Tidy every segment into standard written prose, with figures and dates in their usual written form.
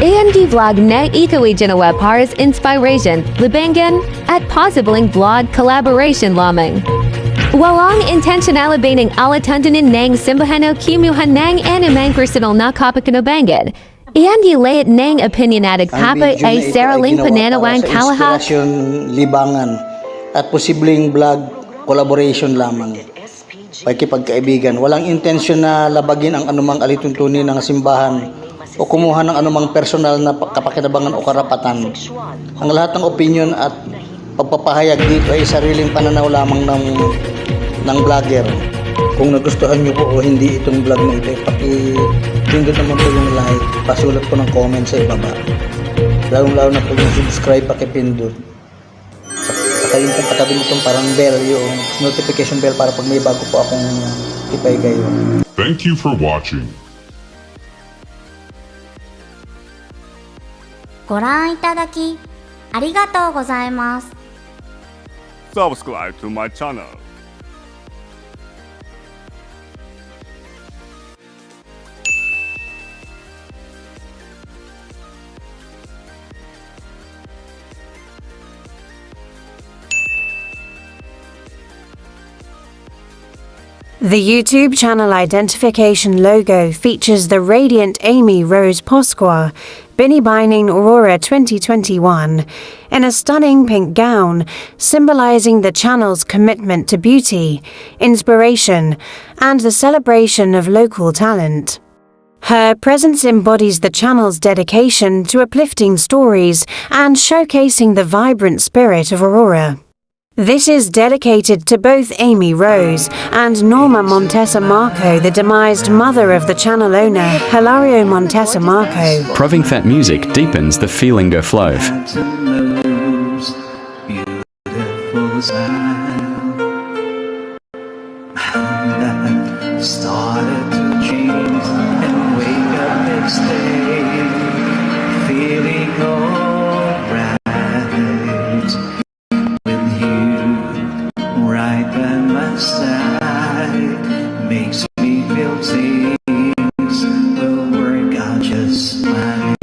AMD vlog na ikawi ginawa para sa inspiration, libangan, at posibleng vlog collaboration lamang. Walang intentional baining alatundanin ng simbahan o kimuhan ng anumang personal na kapakinabangan. AMD layat ng opinionated kapa ay saraling pananawang kalahat. Libangan at posibleng vlog collaboration lamang. Pagkipagkaibigan, walang intensyon na labagin ang anumang alituntunin ng simbahan o kumuha ng anumang personal na kapakinabangan o karapatan. Ang lahat ng opinion at pagpapahayag dito ay sariling pananaw lamang ng vlogger. Kung nagustuhan nyo po o hindi itong vlog na ito, pakipindot naman po yung like, pasulat po ng comment sa ibaba. Lalo na po yung subscribe, pakipindot. Saka yung katabi nitong parang bell, yung notification bell para pag may bago po akong tipay kayo. Thank you for watching. ご覧いただきありがとうございます。 Subscribe to my channel. The YouTube channel identification logo features the radiant Amy Rose Posqua, Binny Binding Aurora 2021, in a stunning pink gown, symbolizing the channel's commitment to beauty, inspiration, and the celebration of local talent. Her presence embodies the channel's dedication to uplifting stories and showcasing the vibrant spirit of Aurora. This is dedicated to both Amy Rose and Norma Montesa Marco, the demised mother of the channel owner, Hilario Montesa Marco. Proving Fat music deepens the feeling of flow. Started to dream and wake up next day, feeling alright. With you right by my side, makes me feel things will work out just fine.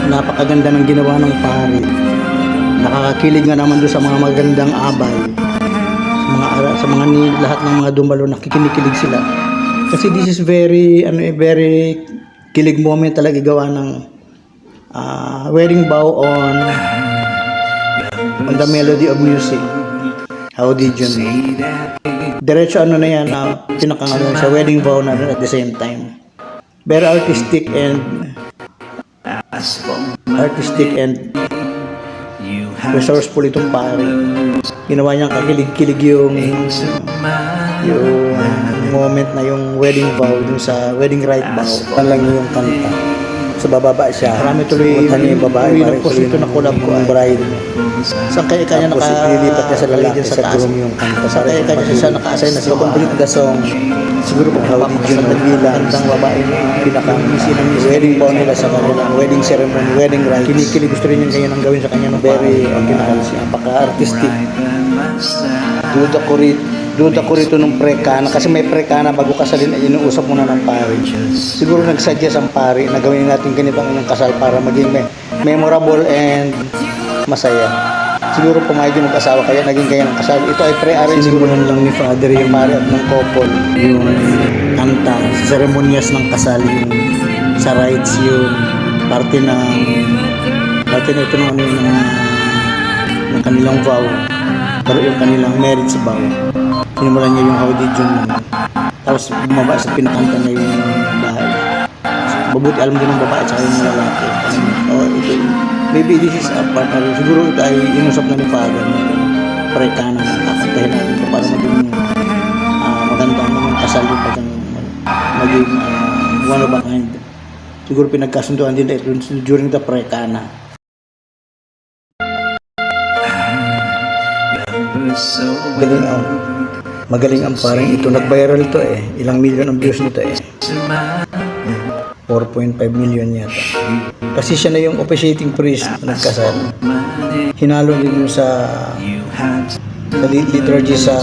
Napakaganda ng ginawa ng pari. Nakakakilig nga naman doon sa mga magandang abay. Sa mga lahat ng mga dumalo, nakikinikilig sila. Kasi this is very kilig moment talaga gawa ng wedding vow on the melody of music. How did you know? Diretso na yan, pinakangalo sa wedding vow na at the same time. Very artistic and resourceful itong pari. Ginawa niyang kakilig-kilig yung moment na yung wedding vow, yung sa wedding rite vow. Lang yung kanta. So bababa siya. Marami tuloy yung babae. Ito na collab ko ang bride. Saan kaya kanya ililipat niya sa lalaki sa taas yung kanta. Saan kaya kanya siya naka-assign na sa complete the song. Siguro kung hawak sa nagbilang ang babae pinaka-misi ng wedding vow nila sa kanilang wedding ceremony, wedding rite. Kinikilig, gusto rin yung kanya nang gawin sa kanya ng very napaka-artistic. Duda ko rito nung pre-kana, kasi may pre-kana bago kasalin ay inuusap muna ng pari. Siguro nag-suggest ang pari na gawin natin ganito ang inyong kasal para maging memorable and masaya. Siguro pumayag yung mag-asawa kaya naging ganyan ang kasal. Ito ay pre-arrange siguro lang ni Father yung pari at ng couple. Yung kanta, seremonyas ng kasal, yung sa rites, yung parte na ito ng kanilang vow. Pero yung kanilang marriage vow. Sinimulan niya yung how did you know. Tapos bumaba sa pinakanta na yung bahay. Mabuti alam din ng babae at saka yung lalaki. Maybe this is a partner. Siguro ito ay inusap na ni Father. Pre-kana na kakantahin natin ito para maging maganda ang kasal yung maging one of a kind. Siguro pinagkasunduan din ito during the pre-kana. Magaling ang parang ito. Nag-viral ito eh. Ilang million ang views nito eh. 4.5 million yata. Kasi siya na yung officiating priest na nagkasal. Hinalo din yung sa liturgy sa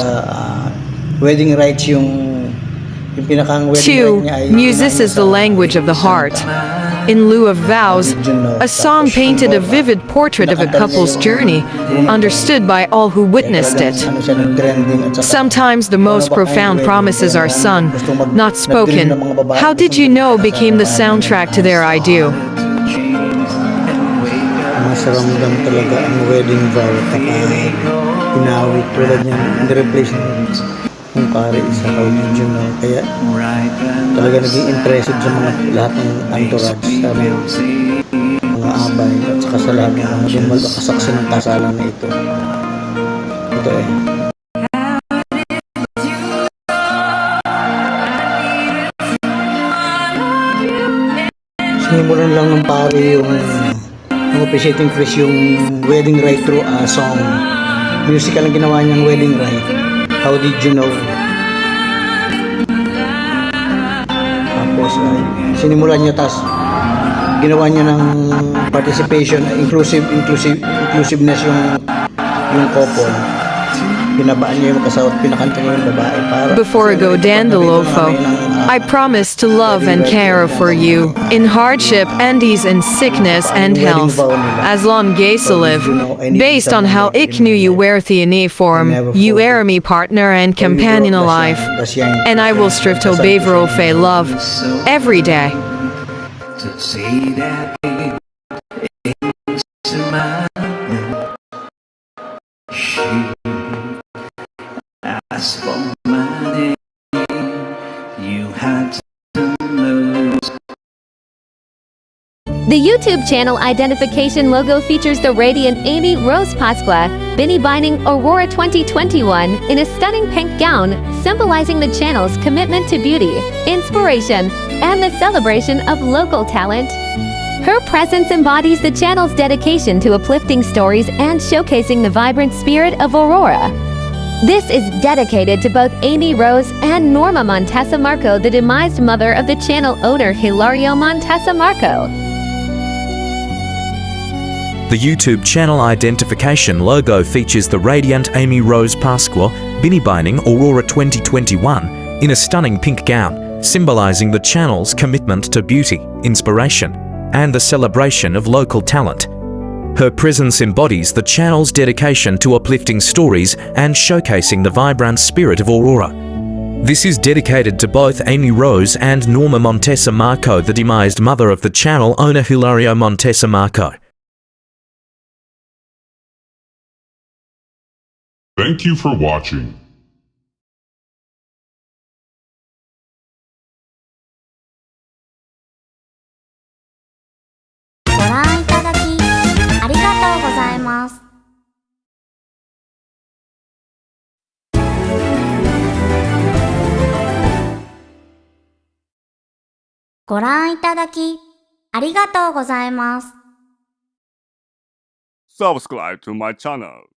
wedding rites yung pinakang wedding 2. rite niya ay Musis is the language of the heart. In lieu of vows, a song painted a vivid portrait of a couple's journey, understood by all who witnessed it. Ano siya, nag-trending at saka Sometimes the most profound promises are sung, not spoken. How did you know became the soundtrack to their ideal? mas ramdam talaga ang wedding vow at pinawit tulad niyan in-replace ng pare sa Caudillo na kaya talaga naging impressive sa mga lahat ng entourage sa mga abay at saka sa lahat ng mga dumagakasaksi ng kasalan na ito eh. Sinimulan lang ng pare yung officiating priest yung wedding rite through a song. Musical ang ginawa niyang wedding rite. How did you know? Tapos sinimulan niya, tas ginawa niya ng participation, inclusiveness yung couple. Binabaan niya yung kasawat, pinakanta niya yung babae. Before I go Dandolofo, I promise to love and care for you in hardship and ease in sickness and health, as long as I live. Based on how ik knew you were the uniform, you are me partner and companion alive, and I will strive to obey Verofe love every day. To say that it's mine. She asked for my name. You had to lose. The YouTube channel identification logo features the radiant Amy Rose Pasqua, Binny Binding Aurora 2021 in a stunning pink gown, symbolizing the channel's commitment to beauty, inspiration, and the celebration of local talent. Her presence embodies the channel's dedication to uplifting stories and showcasing the vibrant spirit of Aurora. This is dedicated to both Amy Rose and Norma Montesa Marco, the demised mother of the channel owner Hilario Montesa Marco. The YouTube channel identification logo features the radiant Amy Rose Pasqua, Binny Binding Aurora 2021 in a stunning pink gown, symbolizing the channel's commitment to beauty, inspiration, and the celebration of local talent. Her presence embodies the channel's dedication to uplifting stories and showcasing the vibrant spirit of Aurora. This is dedicated to both Amy Rose and Norma Montesa Marco, the demised mother of the channel owner Hilario Montesa Marco. Thank you for watching. Subscribe to my channel.